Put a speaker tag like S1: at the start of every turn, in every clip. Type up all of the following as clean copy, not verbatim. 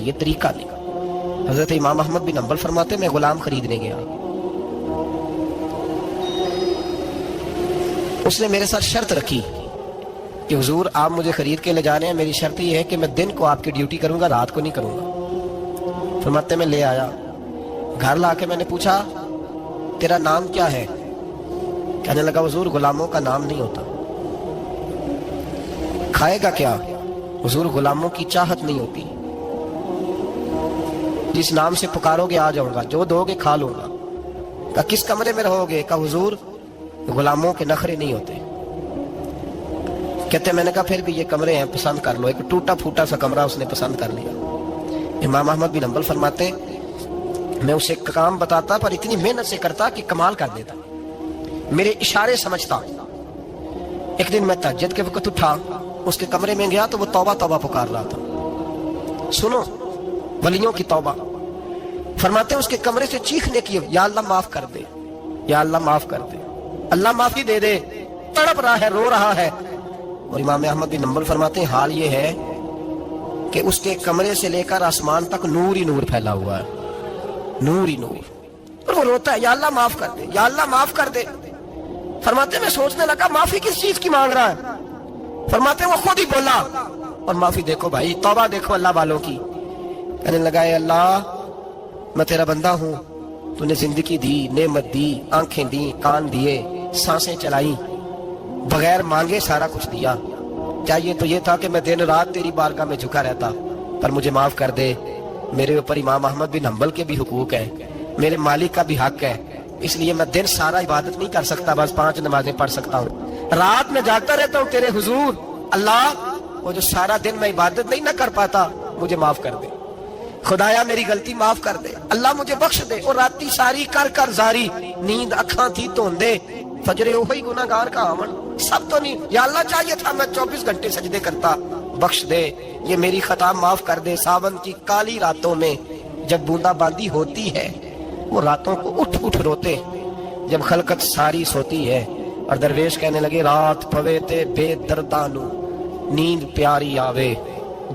S1: یہ طریقہ نہیں. حضرت امام احمد بن حنبل فرماتے میں غلام خریدنے گیا, اس نے میرے ساتھ شرط رکھی کہ حضور آپ مجھے خرید کے لے جانے ہیں, میری شرط یہ ہے کہ میں دن کو آپ کی ڈیوٹی کروں گا, رات کو نہیں کروں گا. فرماتے میں لے آیا, گھر لا کے میں نے پوچھا تیرا نام کیا ہے؟ کہنے لگا حضور غلاموں کا نام نہیں ہوتا. کھائے گا کیا؟ حضور غلاموں کی چاہت نہیں ہوتی, جس نام سے پکارو گے آ جاؤں گا, جو دو گے کھا لوں گا. کہا کس کمرے میں رہو گے؟ کہا حضور غلاموں کے نخرے نہیں ہوتے. کہتے میں نے کہا پھر بھی یہ کمرے ہیں پسند کر لو. ایک ٹوٹا پھوٹا سا کمرہ اس نے پسند کر لیا. امام احمد بن حنبل فرماتے میں اسے کام بتاتا پر اتنی محنت سے کرتا کہ کمال کر دیتا, میرے اشارے سمجھتا. ایک دن میں تہجد کے وقت اٹھا, اس کے کمرے میں گیا تو وہ توبہ توبہ پکار رہا تھا. سنو ولیوں کی توبہ. فرماتے اس کے کمرے سے چیخنے کی, یا اللہ معاف کر دے, یا اللہ معاف کر دے, اللہ معافی دے دے. تڑپ رہا ہے, رو رہا ہے. اور امام احمد بن حنبل فرماتے ہیں حال یہ ہے کہ اس کے کمرے سے لے کر آسمان تک نور ہی نور پھیلا ہوا ہے, نور ہی نور. اور وہ روتا ہے یا اللہ معاف کر دے, یا اللہ معاف کر دے. فرماتے میں سوچنے لگا معافی کس چیز کی مانگ رہا ہے. فرماتے وہ خود ہی بولا, اور معافی دیکھو بھائی, توبہ دیکھو اللہ والوں کی. کہنے لگا اے اللہ میں تیرا بندہ ہوں, تو نے زندگی دی, نعمت دی, آنکھیں دی, کان دیے, سانسیں چلائی, بغیر مانگے سارا کچھ دیا. چاہیے تو یہ تھا کہ میں دن رات تیری بارگاہ میں جھکا رہتا, پر مجھے معاف کر دے. میرے اوپر امام احمد بن حنبل کے بھی حقوق ہیں, میرے مالک کا بھی حق ہے, اس لیے میں دن سارا عبادت نہیں کر سکتا, بس 5 نمازیں پڑھ سکتا ہوں. رات میں جاگتا رہتا ہوں تیرے حضور. اللہ وہ جو سارا دن میں عبادت نہیں نہ کر پاتا مجھے معاف کر دے. خدایا میری غلطی معاف کر دے, اللہ مجھے بخش دے. اور راتی ساری کر کر زاری, نیند اکھاں تھی توندے, فجرے وہی گناہگار کا آمن, سب تو نہیں. یا اللہ چاہیے تھا میں 24 گھنٹے سجدے کرتا, بخش دے, یہ میری خطا معاف کر دے. ساون کی کالی راتوں میں جب بوندا باندی ہوتی ہے, وہ راتوں کو اٹھ اٹھ روتے جب خلقت ساری سوتی ہے. اور درویش کہنے لگے رات پوے تے بے دردانو, نیند پیاری آوے,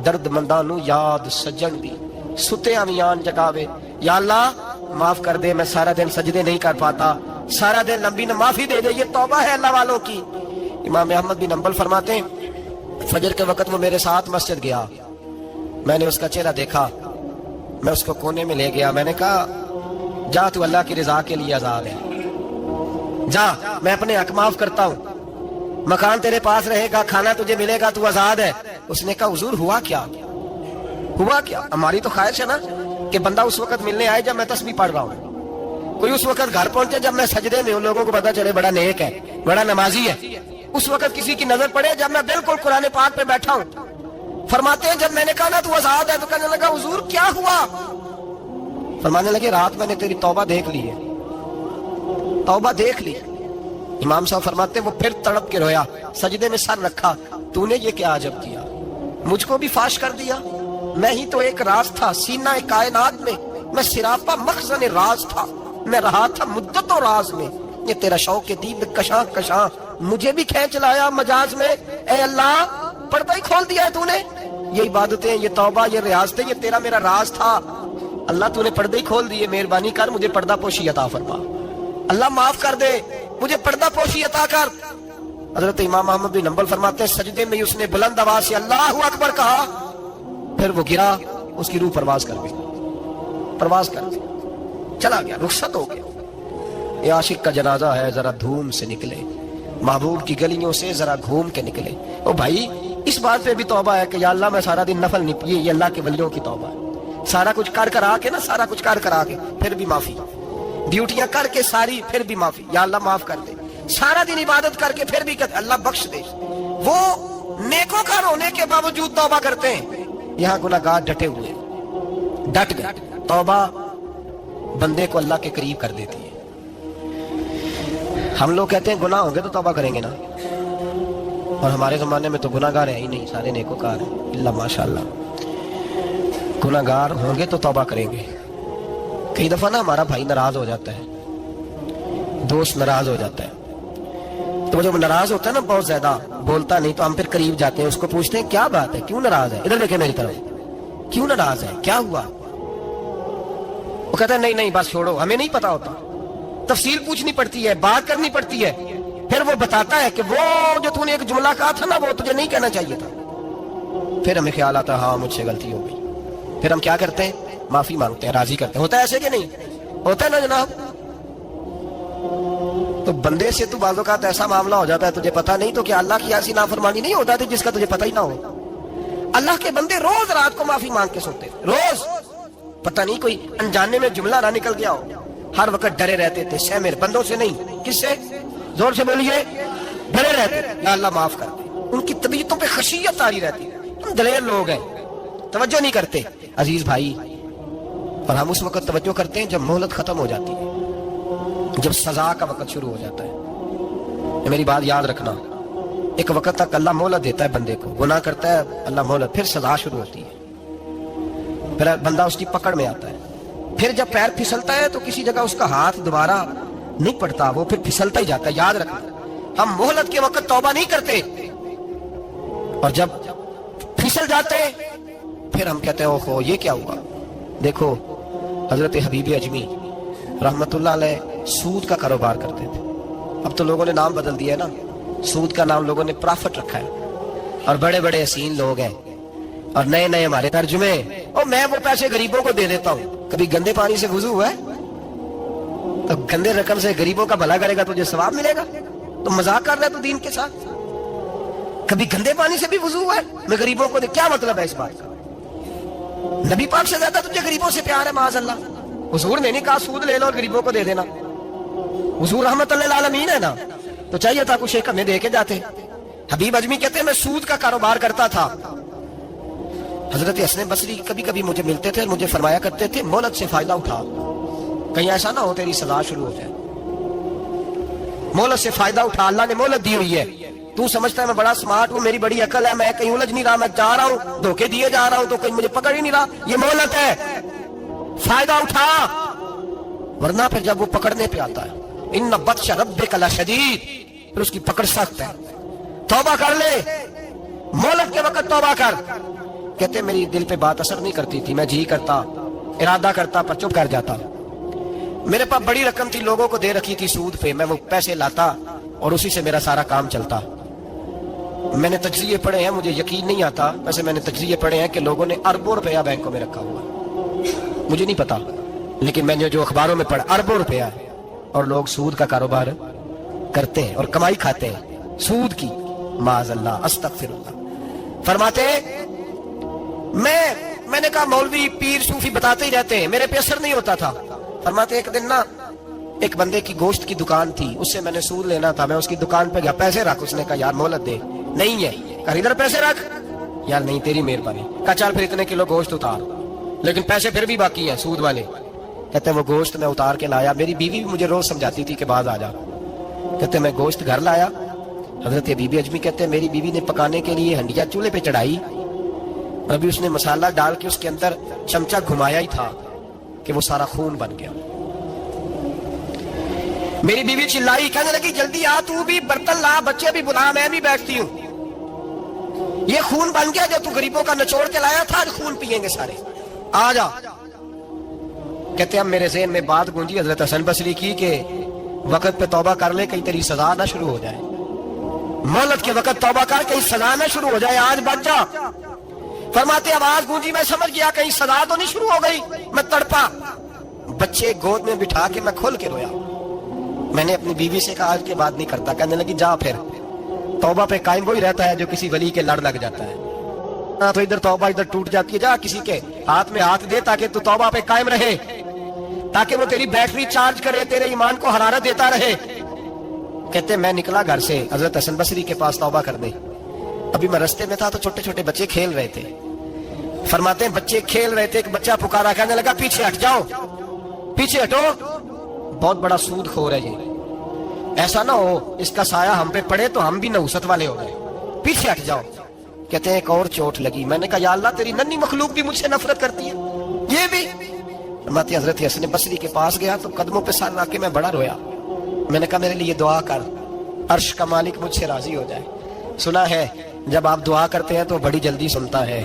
S1: درد مندانو یاد سجن دی, ستے امیان جگاوے. یا اللہ معاف کر دے, میں سارا دن سجدے نہیں کر پاتا, سارا دن لمبی نہ معافی دے دے. یہ توبہ ہے اللہ والوں کی. امام احمد بن حنبل فرماتے ہیں فجر کے وقت وہ میرے ساتھ مسجد گیا, میں نے اس کا چہرہ دیکھا, میں اس کو کونے میں لے گیا. میں نے کہا جا تو اللہ کی رضا کے لیے آزاد ہے, جا میں اپنے حق معاف کرتا ہوں, مکان تیرے پاس رہے گا, کھانا تجھے ملے گا, تو آزاد ہے. اس نے کہا حضور ہوا کیا, ہوا کیا؟ ہماری تو خواہش ہے نا کہ بندہ اس وقت ملنے آئے جب میں تسبیح پڑھ رہا ہوں, کوئی اس وقت گھر پہنچے جب میں سجدے میں ہوں, لوگوں کو پتا چلے بڑا نیک ہے, بڑا نمازی ہے. اس وقت کسی کی نظر پڑے جب میں بالکل قرآن پاک پہ بیٹھا ہوں. فرماتے ہیں جب میں نے کہا نا تو آزاد ہے, تو کہنے لگا حضور کیا ہوا؟ فرمانے لگے رات میں نے تیری توبہ دیکھ لی ہے, توبہ دیکھ لی. امام صاحب فرماتے ہیں وہ پھر تڑپ کے رویا, سجدے میں سر رکھا, تو نے یہ کیا عجب کیا, مجھ کو بھی فاش کر دیا. میں ہی تو ایک راز تھا سینہ کائنات میں, میں سراپا مخزن راز تھا, میں رہا تھا مدت و راز میں. یہ تیرا شوق دید کشاں کشاں مجھے بھی کھینچ لایا مجاز میں. اے اللہ پردہ ہی کھول دیا ہے تو نے, یہ عبادتیں, یہ توبہ, یہ ریاضتیں, یہ تیرا میرا راز تھا. اللہ تو نے پردے ہی کھول دیے, مہربانی کر مجھے پردہ پوشی عطا فرما. اللہ معاف کر دے, مجھے پردہ پوشی عطا کر. حضرت امام احمد بن حنبل فرماتے ہیں سجدے میں اس نے بلند آواز سے اللہ اکبر کہا, پھر وہ گرا, اس کی روح پرواز کر گئی, پرواز کر گئی, چلا گیا, رخصت ہو گیا. یہ عاشق کا جنازہ ہے, ذرا دھوم سے نکلے, محبوب کی گلیوں سے ذرا گھوم کے نکلے. او بھائی اس بات پہ بھی توبہ ہے کہ یا اللہ میں سارا دن نفل نہیں پیے, یہ اللہ کے ولیوں کی توبہ ہے. سارا کچھ کر کر آ کے نا, سارا کچھ کر کر آ کے پھر بھی معافی, ڈیوٹیاں کر کے ساری پھر بھی معافی. یا اللہ معاف کر دے, سارا دن عبادت کر کے پھر بھی کہتے اللہ بخش دے. وہ نیکوں کا ہونے کے باوجود توبہ کرتے ہیں. یہاں گناہگار ڈٹے ہوئے, ڈٹ گئے. توبہ بندے کو اللہ کے قریب کر دیتی ہے. ہم لوگ کہتے ہیں گناہ ہوں گے تو توبہ کریں گے نا, اور ہمارے زمانے میں تو گناہگار ہیں ہی نہیں, سارے نیکوکار ہیں اللہ ماشاءاللہ. گناہگار ہوں گے تو توبہ کریں گے. کئی دفعہ نا ہمارا بھائی ناراض ہو جاتا ہے, دوست ناراض ہو جاتا ہے, تو جب ناراض ہوتا ہے نا بہت زیادہ بولتا نہیں, تو ہم پھر قریب جاتے ہیں, اس کو پوچھتے ہیں کیا بات ہے, کیوں ناراض ہے, ادھر دیکھیں میری طرف, کیوں ناراض ہے, کیا ہوا؟ وہ کہتا ہے نہیں نہیں بس چھوڑو, ہمیں نہیں پتا ہوتا, تفصیل پوچھنی پڑتی ہے, بات کرنی پڑتی ہے. پھر وہ بتاتا ہے کہ وہ جو تو نے ایک جملہ کہا تھا نا وہ تجھے نہیں کہنا چاہیے تھا. پھر ہمیں خیال آتا ہے ہاں مجھ سے غلطی ہو گئی. پھر ہم کیا کرتے ہیں؟ معافی مانگتے ہیں, راضی کرتے ہیں. ہوتا ہے ایسے کہ نہیں ہوتا ہے نا جناب؟ تو بندے سے تو بعض اوقات ایسا معاملہ ہو جاتا ہے تجھے پتا نہیں, تو کیا اللہ کی ایسی نافرمانی نہیں ہوتا تھی جس کا تجھے پتہ ہی نہ ہو؟ اللہ کے بندے روز رات کو معافی مانگ کے سوتے تھے, روز. پتہ نہیں کوئی انجانے میں جملہ نہ نکل گیا ہو. ہر وقت ڈرے رہتے تھے, شامر بندوں سے نہیں, کس سے؟ زور سے بولیے. ڈرے رہتے تھے یا اللہ معاف کر دے. ان کی طبیعتوں پہ خشیت آری رہتی ہے. ہم دلیر لوگ ہیں, توجہ نہیں کرتے عزیز بھائی. اور ہم اس وقت توجہ کرتے ہیں جب مہلت ختم ہو جاتی ہے, جب سزا کا وقت شروع ہو جاتا ہے. میری بات یاد رکھنا, ایک وقت تک اللہ مہلت دیتا ہے بندے کو, گناہ کرتا ہے اللہ مہلت, پھر سزا شروع ہوتی ہے, پھر بندہ اس کی پکڑ میں آتا ہے. پھر جب پیر پھسلتا ہے تو کسی جگہ اس کا ہاتھ دوبارہ نہیں پڑتا, وہ پھر پھسلتا ہی جاتا ہے. یاد رکھنا, ہم مہلت کے وقت توبہ نہیں کرتے, اور جب پھسل جاتے پھر ہم کہتے ہیں اوہو یہ کیا ہوا. دیکھو حضرت حبیب اجمی رحمت اللہ علیہ سود کا کاروبار کرتے تھے. اب تو لوگوں نے نام بدل دیا ہے نا, سود کا نام لوگوں نے پرافٹ رکھا ہے, اور بڑے بڑے حسین لوگ ہیں اور نئے نئے ہمارے ترجمے, اور میں وہ پیسے غریبوں کو دے دیتا ہوں. کبھی گندے پانی سے وضو ہوا ہے تو گندے رقم سے غریبوں کا بھلا کرے گا تجھے ثواب ملے گا؟ تو مذاق کر رہا ہے تو دین کے ساتھ. کبھی گندے پانی سے بھی وضو ہوا ہے, میں غریبوں کو دے, کیا مطلب ہے اس بات کا؟ نبی پاک سے زیادہ تجھے غریبوں سے پیار ہے معاذ اللہ. حضور نے نہیں کہا سود لے لو اور غریبوں کو دے دینا, حضور رحمت اللہ العالمین ہے نا, تو چاہیے تھا کچھ ایک ہمیں دے کے جاتے. حبیب اجمی کہتے ہیں میں سود کا کاروبار کرتا تھا. حضرت حسن بصری کبھی کبھی مجھے ملتے تھے اور مجھے فرمایا کرتے تھے مہلت سے فائدہ اٹھا, کہیں ایسا نہ ہو تیری سزا شروع ہو جائے. مہلت سے فائدہ اٹھا, اللہ نے مہلت دی ہوئی ہے. تو سمجھتا ہے میں بڑا سمارٹ ہوں, میری بڑی عقل ہے, میں کہیں الجھ نہیں رہا, میں جا رہا ہوں دھوکے دیے جا رہا ہوں تو کہیں مجھے پکڑ ہی نہیں رہا. یہ مہلت ہے, فائدہ اٹھا, ورنہ پھر جب وہ پکڑنے پہ آتا ہے ان بطش ربک لشدید, پھر اس کی پکڑ سخت ہے. توبہ کر لے, مہلت کے وقت توبہ کر. کہتے میری دل پہ بات اثر نہیں کرتی تھی, میں جی کرتا ارادہ کرتا پر چپ کر جاتا. میرے پاس بڑی رقم تھی, لوگوں کو دے رکھی تھی سود پہ, میں وہ پیسے لاتا اور اسی سے میرا سارا کام چلتا. میں نے تجزیے پڑھے ہیں, مجھے یقین نہیں آتا, ویسے میں نے تجزیے پڑھے ہیں کہ لوگوں نے اربوں روپیہ بینکوں میں رکھا ہوا, مجھے نہیں پتا, لیکن میں نے جو اخباروں میں پڑھا اربوں روپیہ, اور لوگ سود کا کاروبار کرتے ہیں اور کمائی کھاتے ہیں سود کی. معاذ اللہ, استغفر اللہ. فرماتے میں نے کہا مولوی پیر صوفی بتاتے ہی رہتے ہیں, میرے پہ اثر نہیں ہوتا تھا. فرماتے ایک دن نا ایک بندے کی گوشت کی دکان تھی, اس سے میں نے سود لینا تھا, میں اس کی دکان پہ گیا, پیسے رکھ. اس نے کہا یار مہلت دے. نہیں ہے. کہا ادھر پیسے رکھ. یار نہیں تیری مہربانی. کہا چل پھر اتنے کلو گوشت اتار, لیکن پیسے پھر بھی باقی ہیں سود والے. کہتے وہ گوشت میں اتار کے لایا, میری بیوی بھی مجھے روز سمجھاتی تھی کہ باز آ جا. کہتے میں گوشت گھر لایا. حضرت بی بی اجمی کہتے ہیں میری بیوی نے پکانے کے لیے ہنڈیا چولہے پہ چڑھائی, ابھی اس نے مسالہ ڈال کے اس کے اندر چمچہ گھمایا ہی تھا کہ وہ سارا خون بن گیا. میری بیوی چلائی, کہنے لگی جلدی آ, تو بھی برتن لا, بچے بھی بلا, میں بھی بیٹھتی ہوں. یہ خون بن گیا جو تو غریبوں کا نچوڑ کے لایا تھا, آج خون پیئیں گے سارے, آ جا. کہتے ہیں میرے ذہن میں بات گونجی حضرت حسن بصری کی کہ وقت پہ توبہ کر لے, کہیں تیری سزا نہ شروع ہو جائے. مہلت کے وقت توبہ کر, کہیں سزا نہ شروع ہو جائے, آج بچ جا. فرماتے آواز گونجی, میں سمجھ گیا کہیں سزا تو نہیں شروع ہو گئی. میں تڑپا, بچے گود میں بٹھا کے میں کھول کے رویا. میں نے اپنی بیوی سے کہا آج کے بعد نہیں کرتا. کہنے لگی جا پھر, توبہ پہ قائم وہی رہتا ہے جو کسی ولی کے لڑ لگ جاتا ہے. تو ادھر توبہ ادھر ٹوٹ جاتی ہے, جا کسی کے ہاتھ میں ہاتھ دے تاکہ تو توبہ پہ قائم رہے, تاکہ وہ تیری بیٹری چارج کرے, تیرے ایمان کو حرارت دیتا رہے. کہتے میں نکلا گھر سے حضرت حسن بصری کے پاس توبہ کر دے. ابھی میں رستے میں تھا تو چھوٹے چھوٹے بچے کھیل رہے تھے. فرماتے ہیں بچے کھیل رہے تھے, ایک بچہ پکارا, کہنے لگا پیچھے ہٹ جاؤ, پیچھے ہٹو, بہت بڑا سود خور ہے یہ, ایسا نہ ہو اس کا سایہ ہم پہ پڑے تو ہم بھی نحوست والے ہو گئے, پیچھے ہٹ جاؤ. کہتے ہیں ایک اور چوٹ لگی. میں نے کہا یا اللہ تیری ننھی مخلوق بھی مجھ سے نفرت کرتی ہے, یہ بھی. فرماتے حضرت حسن بصری کے پاس گیا تو قدموں پہ سر رکھ کے میں بڑا رویا. میں نے کہا میرے لیے دعا کر, عرش کا مالک مجھ سے راضی ہو جائے. سنا ہے جب آپ دعا کرتے ہیں تو بڑی جلدی سنتا ہے,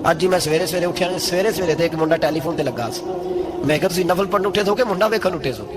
S1: ਅੱਜ ਜੀ ਮੈਂ ਸਵੇਰੇ ਸਵੇਰੇ ਉੱਠਿਆ, ਸਵੇਰੇ ਸਵੇਰੇ ਤੇ ਇੱਕ ਮੁੰਡਾ ਟੈਲੀਫੋਨ ਤੇ ਲੱਗਾ ਸੀ। ਮੈਂ ਕਿਹਾ ਤੁਸੀਂ ਨਫਲ ਪੜਨ ਉੱਠੇ ਸੋਗੇ, ਮੁੰਡਾ ਵੇਖਣ ਉੱਠੇ ਸੋਗੇ,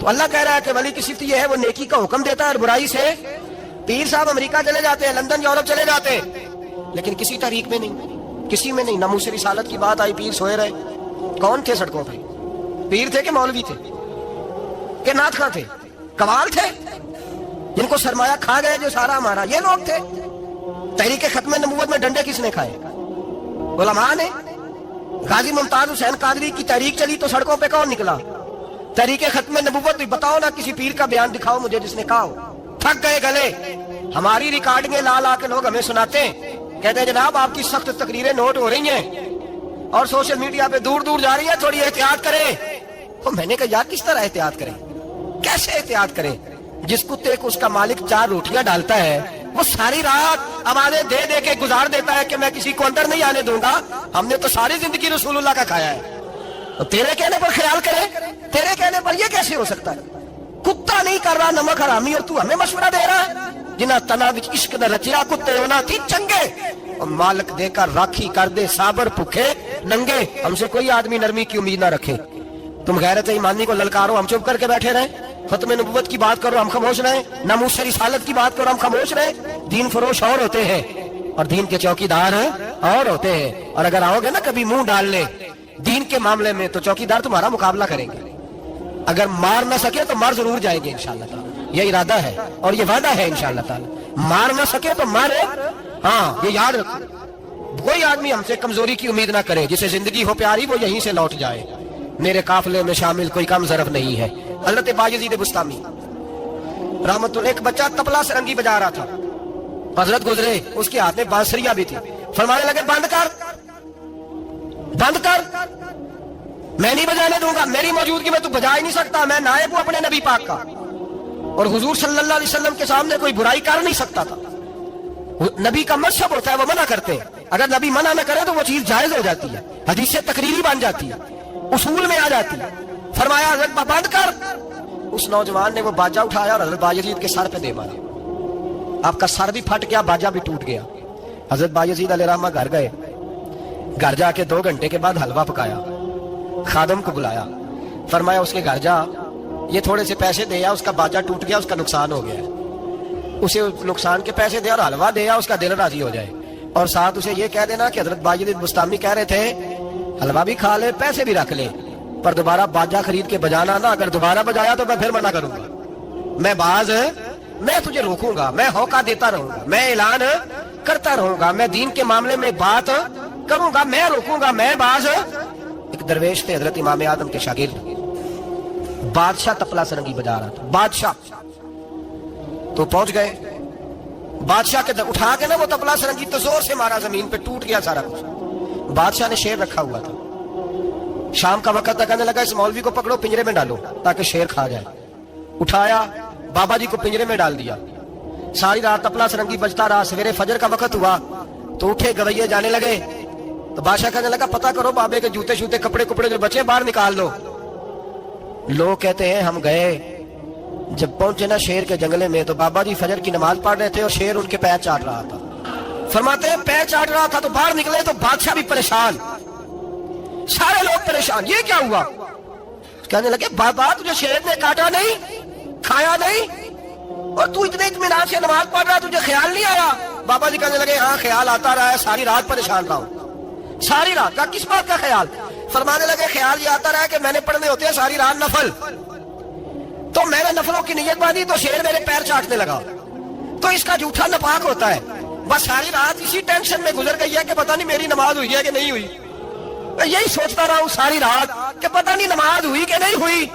S1: تو اللہ کہہ رہا ہے کہ ولی کی صفت یہ ہے وہ نیکی کا حکم دیتا ہے اور برائی سے۔ پیر صاحب امریکہ چلے جاتے ہیں، لندن یورپ چلے جاتے ہیں، لیکن کسی تحریک میں نہیں، کسی میں نہیں۔ ناموس رسالت کی بات آئی، پیر سوئے رہے۔ کون تھے سڑکوں پہ؟ پیر تھے کہ مولوی تھے کہ نعت خواں تھے؟ قوال تھے جن کو سرمایہ کھا گئے جو سارا ہمارا، یہ لوگ تھے۔ تحریک ختم نبوت میں ڈنڈے کس نے کھائے؟ علماء نے۔ غازی ممتاز حسین قادری کی تحریک چلی تو سڑکوں پہ کون نکلا؟ تحریک ختم نبوت۔ بتاؤ نا کسی پیر کا بیان دکھاؤ مجھے جس نے کہا ہو۔ تھک گئے گلے، ہماری ریکارڈنگیں لا لا کے لوگ ہمیں سناتے ہیں، کہتے ہیں جناب آپ کی سخت تقریریں نوٹ ہو رہی ہیں اور سوشل میڈیا پہ دور دور جا رہی ہے، تھوڑی احتیاط کریں۔ تو میں نے کہا یار کس طرح احتیاط کریں؟ کیسے احتیاط کریں؟ جس کتے کو اس کا مالک 4 روٹیاں ڈالتا ہے وہ ساری رات آوازیں دے دے کے گزار دیتا ہے کہ میں کسی کو اندر نہیں آنے دوں گا۔ ہم نے تو ساری زندگی رسول اللہ کا کھایا ہے، تو تیرے کہنے پر خیال کرے، تیرے کہنے پر یہ کیسے ہو سکتا ہے؟ کتا نہیں کر رہا نمک حرامی اور تو ہمیں مشورہ دے رہا ہے؟ جنہ تنا وچ عشق نہ رچیا کتے ہونا تھی چنگے، اور مالک دے کر راکھی کر دے صابر بھوکے ننگے۔ ہم سے کوئی آدمی نرمی کی امید نہ رکھے۔ تم غیرت ایمانی کو للکارو، ہم چپ کر کے بیٹھے رہیں؟ ختم نبوت کی بات کرو ہم خاموش رہیں، ناموس رسالت کی بات کرو ہم خاموش رہیں؟ دین فروش اور ہوتے ہیں اور دین کے چوکیدار اور ہوتے ہیں، اور اگر آؤ گے نا کبھی منہ ڈالنے دین کے معاملے میں تو چوکیدار تمہارا مقابلہ کریں گے۔ اگر مار نہ سکے تو مار ضرور جائیں گے انشاءاللہ تعالی، یہ ارادہ ہے اور یہ وعدہ ہے انشاءاللہ تعالی۔ مار نہ سکے تو مارے، ہاں یہ یاد رکھو۔ کوئی آدمی ہم سے کمزوری کی امید نہ کرے، جسے زندگی ہو پیاری وہ یہیں سے لوٹ جائے۔ میرے قافلے میں شامل کوئی کم ظرف نہیں ہے۔ حضرت بایزید بستامی رحمت اللہ، ایک بچہ تبلا سرنگی بجا رہا تھا، حضرت گزرے، اس کے ہاتھ میں بانسریاں بھی تھی، فرمانے لگے بند کر، بند کر، میں نہیں بجانے دوں گا، میری موجودگی میں تو بجا ہی نہیں سکتا، میں نائب ہوں اپنے نبی پاک کا، اور حضور صلی اللہ علیہ وسلم کے سامنے کوئی برائی کر نہیں سکتا تھا۔ نبی کا مذہب ہوتا ہے وہ منع کرتے ہیں، اگر نبی منع نہ کرے تو وہ چیز جائز ہو جاتی ہے، حدیث سے تقریری بن جاتی ہے، اصول میں آ جاتی ہے۔ فرمایا حضرت بند کر، اس نوجوان نے وہ باجا اٹھایا اور حضرت بایزید کے سر پہ دے مارے، آپ کا سر بھی پھٹ گیا، باجا بھی ٹوٹ گیا۔ حضرت بایزید علیہ الرحمہ گھر گئے، گھر جا کے 2 گھنٹے کے بعد حلوہ پکایا، خادم کو بلایا، فرمایا اس کے گھر جا، یہ تھوڑے سے پیسے دے آ، اس کا باجا ٹوٹ گیا، اس کا نقصان ہو گیا، اسے نقصان کے پیسے دے اور حلوہ دے آ، اس کا دل راضی ہو جائے، اور ساتھ اسے یہ کہہ دینا کہ حضرت بایزید بستامی کہہ رہے تھے حلوہ بھی کھا لے پیسے بھی رکھ لے، پر دوبارہ باجا خرید کے بجانا نا، اگر دوبارہ بجایا تو میں پھر منع کروں گا، میں باز میں تجھے روکوں گا، میں ہوکا دیتا رہوں گا، میں اعلان کرتا رہوں گا، میں دین کے معاملے میں بات کروں گا، میں روکوں گا، میں باز۔ ایک درویش تھے حضرت امام اعظم کے شاگرد، بادشاہ تبلا سرنگی بجا رہا تھا، بادشاہ تو پہنچ گئے، بادشاہ کے اٹھا کے نا وہ تبلا سرنگی تو زور سے مارا، زمین پہ ٹوٹ گیا سارا کچھ۔ بادشاہ نے شیر رکھا ہوا تھا، شام کا وقت تھا، کہنے لگا اس مولوی کو پکڑو پنجرے میں ڈالو تاکہ شیر کھا جائے، اٹھایا بابا جی کو پنجرے میں ڈال دیا، ساری رات تبلا سرنگی بجتا رہا، سویرے فجر کا وقت ہوا تو اٹھے گویے جانے لگے، تو بادشاہ کہنے لگا پتہ کرو بابے کے جوتے شوتے کپڑے کپڑے جو بچے باہر نکال دو۔ لوگ کہتے ہیں ہم گئے، جب پہنچے نا شیر کے جنگلے میں تو بابا جی فجر کی نماز پڑھ رہے تھے اور شیر ان کے پیر چاٹ رہا تھا، فرماتے ہیں پیر چاٹ رہا تھا تو باہر نکلے تو بادشاہ بھی پریشان، سارے لوگ پریشان، یہ کیا ہوا؟ کہنے لگے بابا تجھے شیر نے کاٹا نہیں، کھایا نہیں، اور تو اتنے اطمینان سے نماز پڑھ رہا، تجھے خیال نہیں آیا؟ بابا جی کہنے لگے ہاں خیال آتا رہا ہے، ساری رات پریشان رہا ہوں، ساری رات کا کس بات کا خیال؟ فرمانے لگے خیال یہ آتا رہا کہ میں نے پڑھنے ہوتے ہیں ساری رات نفل، تو میں نے نفلوں کی نیت باندھی تو شیر میرے پیر چاٹنے لگا، تو اس کا جھوٹا نپاک ہوتا ہے، بس ساری رات اسی ٹینشن میں گزر گئی ہے کہ پتہ نہیں میری نماز ہوئی ہے کہ نہیں ہوئی، میں یہی سوچتا رہا ہوں ساری رات کہ پتہ نہیں نماز ہوئی کہ نہیں ہوئی۔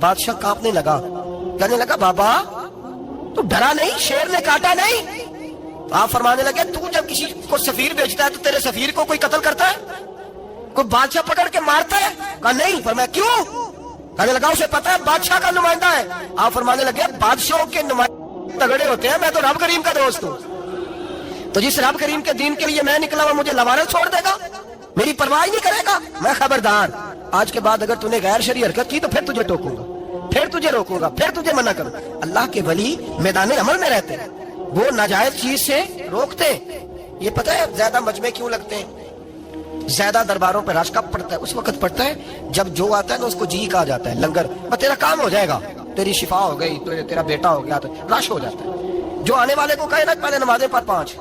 S1: بادشاہ کانپنے لگا، کہنے لگا بابا تو ڈرا نہیں، شیر نے کاٹا نہیں؟ آپ فرمانے لگے تو جب کسی کو سفیر بھیجتا ہے تو تیرے سفیر کو کوئی قتل کرتا ہے، کوئی بادشاہ پکڑ کے مارتا ہے؟ کہا نہیں۔ فرمایا کیوں؟ کہنے لگا اسے پتا ہے بادشاہ کا نمائندہ ہے۔ آپ فرمانے لگے بادشاہوں کے نمائندے تگڑے ہوتے ہیں، میں تو رب کریم کا دوست ہوں، تو جس رب کریم کے دین کے لیے میں نکلا وہ مجھے لوارے چھوڑ دے گا، میری پرواہ نہیں کرے گا؟ میں خبردار، آج کے بعد اگر تو نے غیر شرعی حرکت کی تو پھر تجھے ٹوکوں گا، پھر تجھے روکوں گا، پھر تجھے منع کروں۔ اللہ کے ولی میدان عمل میں رہتے ہیں، وہ ناجائز چیز سے روکتے ہیں۔ یہ پتہ ہے زیادہ مجمع کیوں لگتے ہیں؟ زیادہ درباروں پہ رش کب پڑتا ہے؟ اس وقت پڑتا ہے جب جو آتا ہے نا اس کو جی کہا جاتا ہے، لنگر بس تیرا کام ہو جائے گا، تیری شفا ہو گئی، تیرا بیٹا ہو گیا، تو رش ہو جاتا ہے۔ جو آنے والے کو کہے نا پہلے نمازیں پڑھ 5،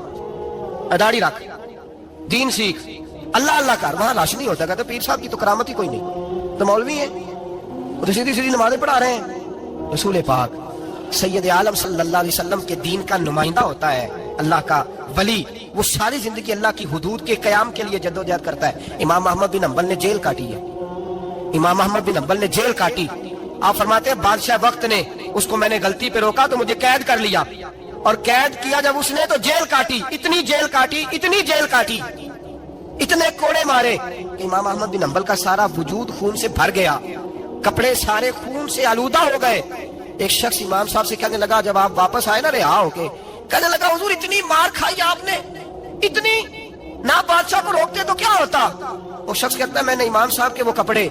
S1: داڑھی رکھ، دین سیکھ، اللہ اللہ کر، وہاں رش نہیں ہوتا۔ کہتے پیر صاحب کی تو کرامت ہی کوئی نہیں، تو مولوی ہیں، وہ تو سیدھی سیدھی نمازیں پڑھا رہے ہیں۔ رسول پاک سید عالم صلی اللہ علیہ وسلم کے دین کا نمائندہ ہوتا ہے، اللہ کا ولی، وہ ساری زندگی اللہ کی حدود کے قیام کے لیے جدوجہد کرتا ہے۔ امام احمد بن حنبل نے جیل کاٹی ہے، امام احمد بن حنبل نے جیل کاٹی۔ آپ فرماتے ہیں بادشاہ وقت نے اس کو، میں نے غلطی پہ روکا تو مجھے قید کر لیا، اور قید کیا جب اس نے تو جیل کاٹی، اتنی جیل کاٹی، اتنی جیل کاٹی، اتنے کوڑے مارے کہ امام احمد بن حنبل کا سارا وجود خون سے بھر گیا، کپڑے سارے خون سے آلودہ ہو گئے۔ ایک شخص امام صاحب سے کہنے لگا جب آپ واپس آئے نا رہا ہو کے، کہنے لگا حضور اتنی مار کھائی آپ نے، اتنی، نہ بادشاہ کو روکتے تو کیا ہوتا؟ وہ شخص کہتا ہے میں نے امام صاحب کے وہ کپڑے،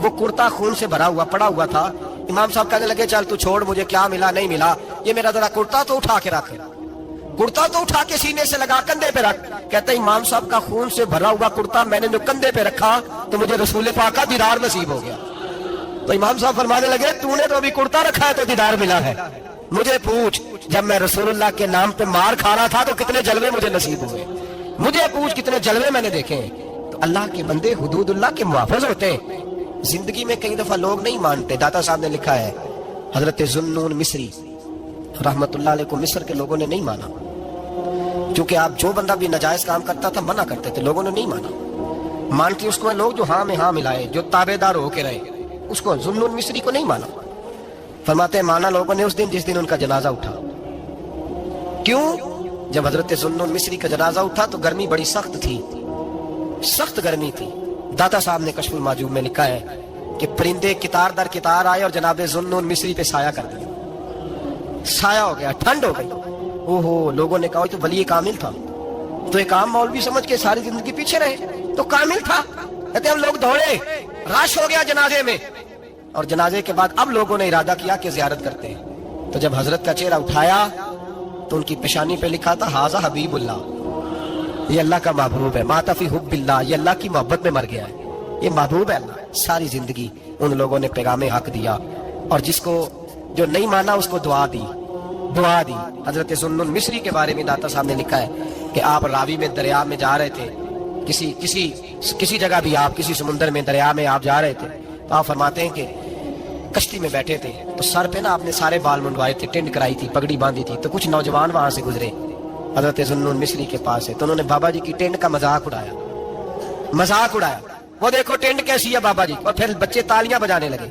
S1: وہ کرتا خون سے بھرا ہوا پڑا ہوا تھا۔ امام صاحب کہنے لگے چل تو چھوڑ، مجھے کیا ملا نہیں ملا، یہ میرا ذرا کرتا تو اٹھا کے رکھ، کرتا تو اٹھا کے سینے سے لگا، کندھے پہ رکھ۔ کہتا ہے امام صاحب کا خون سے بھرا ہوا کرتا میں نے جو کندھے پہ رکھا تو مجھے رسول پاک کا دیدار نصیب ہو گیا۔ تو امام صاحب فرمانے لگے تو نے تو ابھی کرتا رکھا ہے تو دیدار ملا ہے، مجھے پوچھ جب میں رسول اللہ کے نام پہ مار کھا رہا تھا تو کتنے جلوے مجھے نصیب ہوئے، مجھے پوچھ کتنے جلوے میں نے دیکھے ہیں۔ تو اللہ کے بندے حدود اللہ کے محافظ ہوتے ہیں۔ زندگی میں کئی دفعہ لوگ نہیں مانتے، داتا صاحب نے لکھا ہے حضرت ذوالنون مصری رحمت اللہ علیہ کو مصر کے لوگوں نے نہیں مانا، کیونکہ آپ جو بندہ بھی ناجائز کام کرتا تھا منع کرتے تھے، لوگوں نے نہیں مانا۔ مان کے اس کو لوگ جو ہاں میں ہاں ملائے، جو تابع دار ہو کے رہے، اس کو ذوالنون مصری کو نہیں مانا۔ فرماتے ہیں مانا لوگوں نے اس دن جس دن ان کا جنازہ اٹھا۔ کیوں؟ جب حضرت ذوالنون مصری کا جنازہ اٹھا تو گرمی بڑی سخت تھی، سخت گرمی تھی۔ داتا صاحب نے کشف المعجوب میں لکھا ہے کہ پرندے کتار در کتار آئے اور جناب ذوالنون مصری پہ سایہ کر دیا، سایہ ہو گیا، ٹھنڈ ہو گئی۔ اوہو، لوگوں نے کہا تو ولی کامل تھا، تو ایک عام مولوی سمجھ کے ساری زندگی پیچھے رہے، تو کامل تھا۔ کہتے ہم لوگ دوڑے، رش ہو گیا جنازے میں، اور جنازے کے بعد اب لوگوں نے ارادہ کیا کہ زیارت کرتے ہیں۔ تو جب حضرت کا چہرہ اٹھایا تو ان کی پیشانی پہ لکھا تھا ھذا حبیب اللہ، یہ اللہ کا محبوب ہے، مات فی حب اللہ، یہ اللہ کی محبت میں مر گیا ہے، یہ محبوب ہے اللہ۔ ساری زندگی ان لوگوں نے پیغام حق دیا، اور جس کو جو نہیں مانا اس کو دعا دی، دعا دی۔ حضرت ذوالنون مصری کے بارے میں داتا صاحب نے لکھا ہے کہ آپ راوی میں دریا میں جا رہے تھے، کسی جگہ بھی آپ کسی سمندر میں دریا میں آپ جا رہے تھے، تو آپ فرماتے ہیں کہ کشتی میں بیٹھے تھے تو سر پہ نا آپ نے سارے بال منڈوائے تھے، ٹینڈ کرائی تھی، پگڑی باندھی تھی، تو کچھ نوجوان وہاں سے گزرے حضرت ذوالنون مصری کے پاس ہے، تو انہوں نے بابا جی کی ٹینڈ کا مذاق اڑایا، مذاق اڑایا، وہ دیکھو ٹینڈ کیسی ہے بابا جی، اور پھر بچے تالیاں بجانے لگے،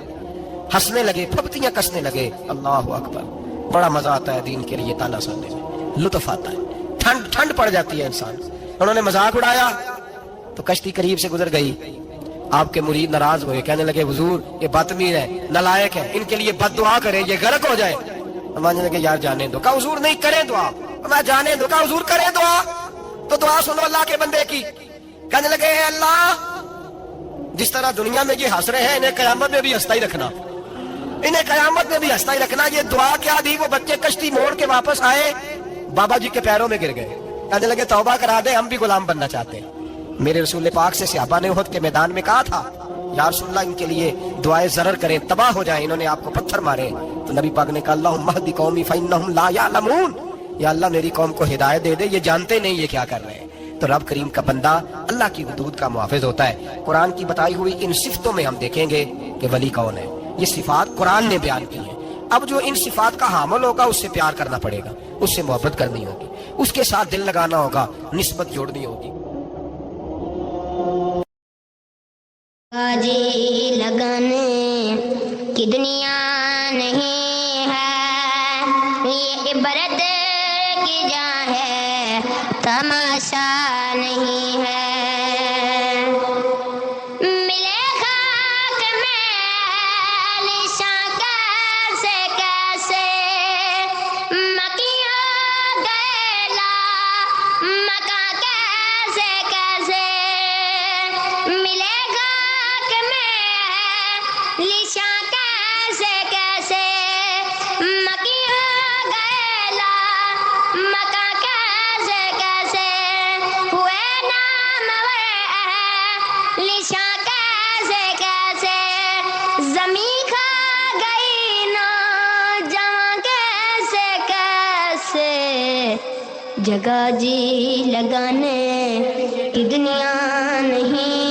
S1: ہنسنے لگے، پھپتیاں کسنے لگے۔ اللہ اکبر، بڑا مزہ آتا ہے دین کے لیے تالا سننے میں، لطف آتا ہے، ٹھنڈ پڑ جاتی ہے انسان۔ انہوں نے مذاق اڑایا تو کشتی قریب سے گزر گئی۔ آپ کے مرید ناراض ہوئے، کہنے لگے حضور یہ بدتمیز ہے، نالائق ہے، ان کے لیے بد دعا کریں، یہ غرق ہو جائے۔ فرمانے لگے یار جانے دو۔ کہا حضور نہیں، کریں دعا۔ میں جانے دو۔ کہا حضور کریں دعا، تو دعا سنو اللہ کے بندے کی۔ کہنے لگے اے اللہ، جس طرح دنیا میں یہ ہنس رہے ہیں انہیں قیامت میں بھی ہنستا ہی رکھنا، انہیں قیامت میں بھی ہنستا ہی رکھنا۔ یہ دعا کیا دی؟ وہ بچے کشتی موڑ کے واپس آئے، بابا جی کے پیروں میں گر گئے، کہنے لگے توبہ کرا دے، ہم بھی غلام بننا چاہتے ہیں۔ میرے رسول پاک سے صحابہ نے احد کے میدان میں کہا تھا یا رسول اللہ ان کے لیے دعائے ضرر کریں، تباہ ہو جائیں، انہوں نے آپ کو پتھر مارے، تو نبی پاک نے کہا اللہم اہد قومی فانہم لا یعلمون، یا اللہ میری قوم کو ہدایت دے دے، یہ جانتے نہیں یہ کیا کر رہے ہیں۔ تو رب کریم کا بندہ اللہ کی حدود کا محافظ ہوتا ہے۔ قرآن کی بتائی ہوئی ان صفتوں میں ہم دیکھیں گے کہ ولی کون ہے، یہ صفات قرآن نے بیان کی ہیں۔ اب جو ان صفات کا حامل ہوگا اس سے پیار کرنا پڑے گا، اس سے محبت کرنی ہوگی، اس کے ساتھ دل لگانا ہوگا، نسبت جوڑنی ہوگی۔
S2: جی لگانے کی دنیا نہیں ہے، یہ عبرت کی جا ہے، تماشا نہیں ہے۔ ملے خاک میں نشاں کیسے کیسے، مکیوں گیلا مکاں کیسے کیسے، ملے لیشاں کیسے کیسے، مکیوں گیلا مکاں کیسے کیسے، ہوئے نام جگہ جی لگانے کی دنیا نہیں